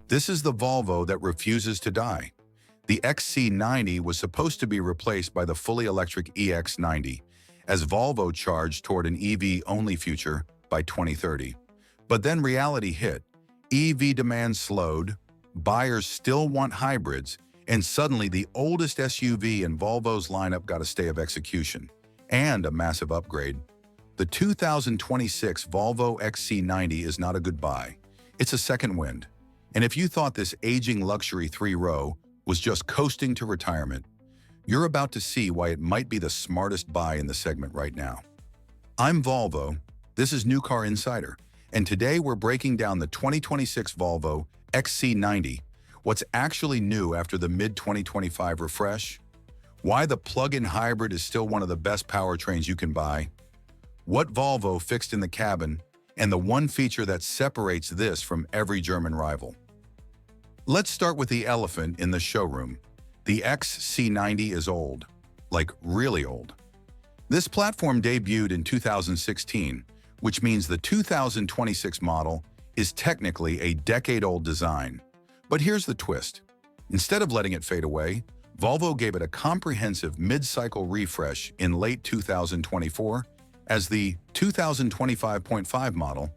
This is the Volvo that refuses to die. The XC90 was supposed to be replaced by the fully electric EX90, as Volvo charged toward an EV-only future by 2030. But then reality hit. EV demand slowed, buyers still want hybrids, and suddenly the oldest SUV in Volvo's lineup got a stay of execution and a massive upgrade. The 2026 Volvo XC90 is not a good buy. It's a second wind. And if you thought this aging luxury three-row was just coasting to retirement, you're about to see why it might be the smartest buy in the segment right now. I'm Volvo, this is New Car Insider, and today we're breaking down the 2026 Volvo XC90, what's actually new after the mid-2025 refresh, why the plug-in hybrid is still one of the best powertrains you can buy, what Volvo fixed in the cabin, and the one feature that separates this from every German rival. Let's start with the elephant in the showroom. The XC90 is old, like really old. This platform debuted in 2016, which means the 2026 model is technically a decade-old design. But here's the twist. Instead of letting it fade away, Volvo gave it a comprehensive mid-cycle refresh in late 2024 as the 2025.5 model,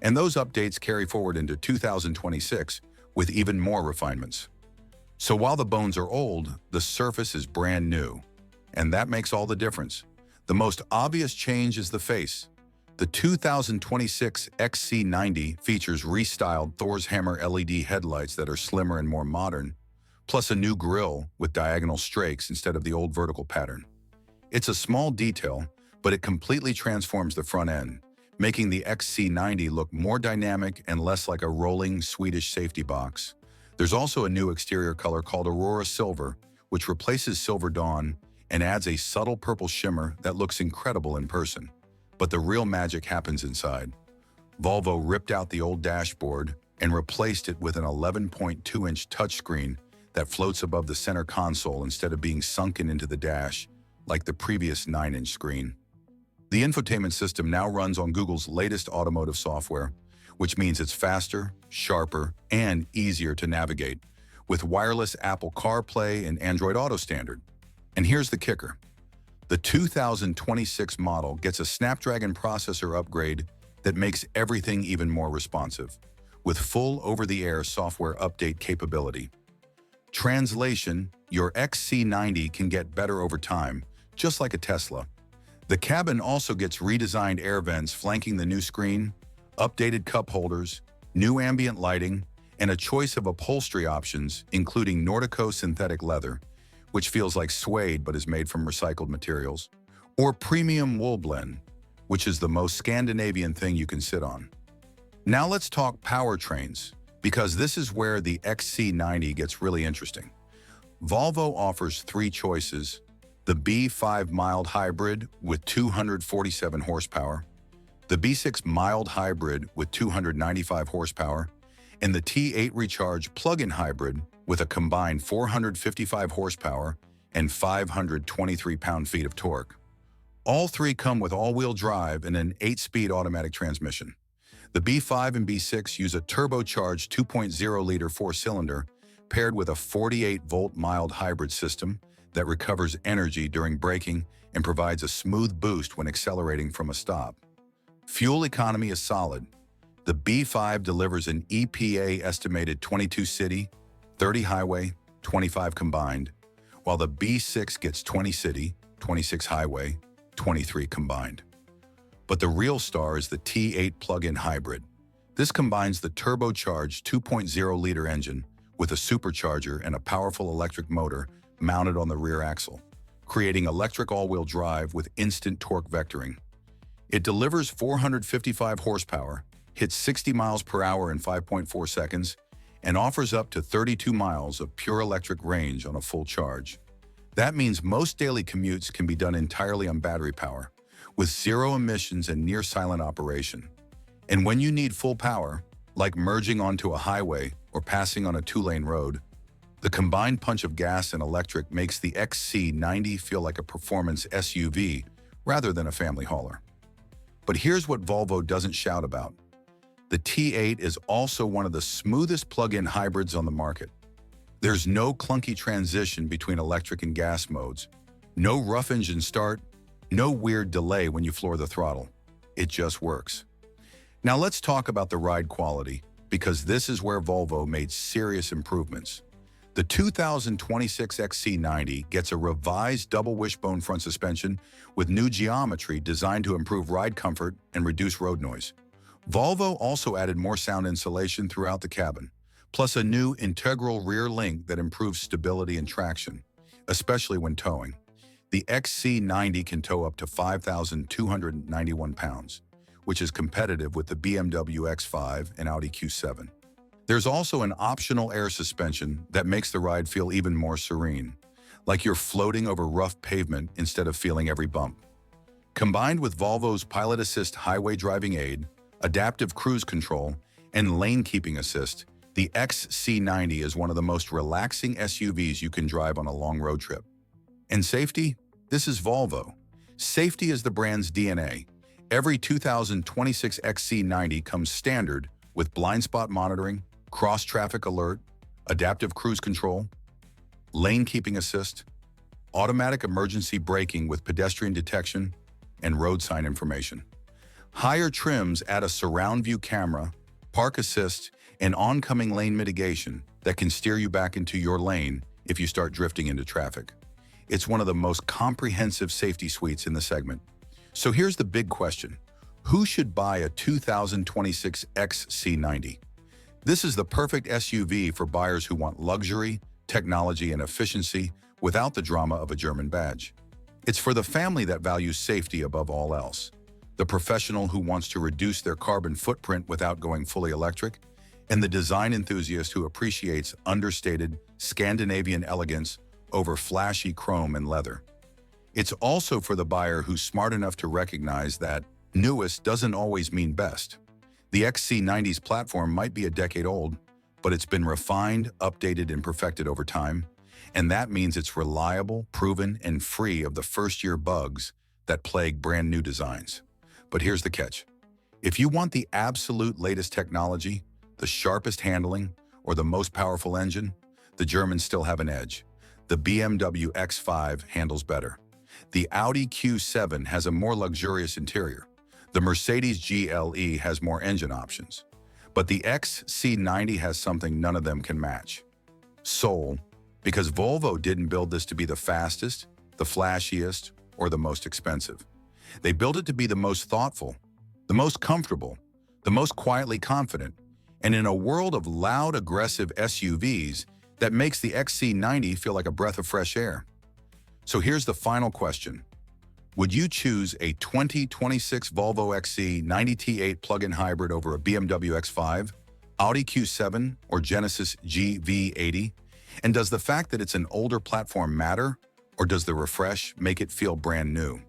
and those updates carry forward into 2026 with even more refinements. So while the bones are old, the surface is brand new, and that makes all the difference. The most obvious change is the face. The 2026 XC90 features restyled Thor's Hammer LED headlights that are slimmer and more modern, plus a new grille with diagonal strakes instead of the old vertical pattern. It's a small detail, but it completely transforms the front end, making the XC90 look more dynamic and less like a rolling Swedish safety box. There's also a new exterior color called Aurora Silver, which replaces Silver Dawn and adds a subtle purple shimmer that looks incredible in person. But the real magic happens inside. Volvo ripped out the old dashboard and replaced it with an 11.2-inch touchscreen that floats above the center console instead of being sunken into the dash like the previous 9-inch screen. The infotainment system now runs on Google's latest automotive software, which means it's faster, sharper, and easier to navigate, with wireless Apple CarPlay and Android Auto standard. And here's the kicker. The 2026 model gets a Snapdragon processor upgrade that makes everything even more responsive, with full over-the-air software update capability. Translation, your XC90 can get better over time, just like a Tesla. The cabin also gets redesigned air vents flanking the new screen, updated cup holders, new ambient lighting, and a choice of upholstery options, including Nordico synthetic leather, which feels like suede but is made from recycled materials, or premium wool blend, which is the most Scandinavian thing you can sit on. Now let's talk powertrains, because this is where the XC90 gets really interesting. Volvo offers three choices: the B5 mild hybrid with 247 horsepower, the B6 mild hybrid with 295 horsepower, and the T8 Recharge plug-in hybrid with a combined 455 horsepower and 523 pound-feet of torque. All three come with all-wheel drive and an 8-speed automatic transmission. The B5 and B6 use a turbocharged 2.0-liter four-cylinder paired with a 48-volt mild hybrid system that recovers energy during braking and provides a smooth boost when accelerating from a stop. Fuel economy is solid. The B5 delivers an EPA estimated 22 city, 30 highway, 25 combined, while the B6 gets 20 city, 26 highway, 23 combined. But the real star is the T8 plug-in hybrid. This combines the turbocharged 2.0-liter engine with a supercharger and a powerful electric motor mounted on the rear axle, creating electric all-wheel drive with instant torque vectoring. It delivers 455 horsepower, hits 60 miles per hour in 5.4 seconds, and offers up to 32 miles of pure electric range on a full charge. That means most daily commutes can be done entirely on battery power, with zero emissions and near-silent operation. And when you need full power, like merging onto a highway or passing on a two-lane road, the combined punch of gas and electric makes the XC90 feel like a performance SUV rather than a family hauler. But here's what Volvo doesn't shout about. The T8 is also one of the smoothest plug-in hybrids on the market. There's no clunky transition between electric and gas modes, no rough engine start, no weird delay when you floor the throttle. It just works. Now let's talk about the ride quality, because this is where Volvo made serious improvements. The 2026 XC90 gets a revised double wishbone front suspension with new geometry designed to improve ride comfort and reduce road noise. Volvo also added more sound insulation throughout the cabin, plus a new integral rear link that improves stability and traction, especially when towing. The XC90 can tow up to 5,291 pounds, which is competitive with the BMW X5 and Audi Q7. There's also an optional air suspension that makes the ride feel even more serene, like you're floating over rough pavement instead of feeling every bump. Combined with Volvo's Pilot Assist highway driving aid, adaptive cruise control, and lane keeping assist, the XC90 is one of the most relaxing SUVs you can drive on a long road trip. And safety? This is Volvo. Safety is the brand's DNA. Every 2026 XC90 comes standard with blind spot monitoring, cross-traffic alert, adaptive cruise control, lane keeping assist, automatic emergency braking with pedestrian detection, and road sign information. Higher trims add a surround view camera, park assist, and oncoming lane mitigation that can steer you back into your lane if you start drifting into traffic. It's one of the most comprehensive safety suites in the segment. So here's the big question. Who should buy a 2026 XC90? This is the perfect SUV for buyers who want luxury, technology, and efficiency without the drama of a German badge. It's for the family that values safety above all else, the professional who wants to reduce their carbon footprint without going fully electric, and the design enthusiast who appreciates understated Scandinavian elegance over flashy chrome and leather. It's also for the buyer who's smart enough to recognize that newest doesn't always mean best. The XC90's platform might be a decade old, but it's been refined, updated, and perfected over time, and that means it's reliable, proven, and free of the first-year bugs that plague brand new designs. But here's the catch. If you want the absolute latest technology, the sharpest handling, or the most powerful engine, the Germans still have an edge. The BMW X5 handles better. The Audi Q7 has a more luxurious interior. The Mercedes GLE has more engine options. But the XC90 has something none of them can match. Soul, because Volvo didn't build this to be the fastest, the flashiest, or the most expensive. They built it to be the most thoughtful, the most comfortable, the most quietly confident, and in a world of loud, aggressive SUVs, that makes the XC90 feel like a breath of fresh air. So here's the final question. Would you choose a 2026 Volvo XC90 T8 plug-in hybrid over a BMW X5, Audi Q7, or Genesis GV80? And does the fact that it's an older platform matter, or does the refresh make it feel brand new?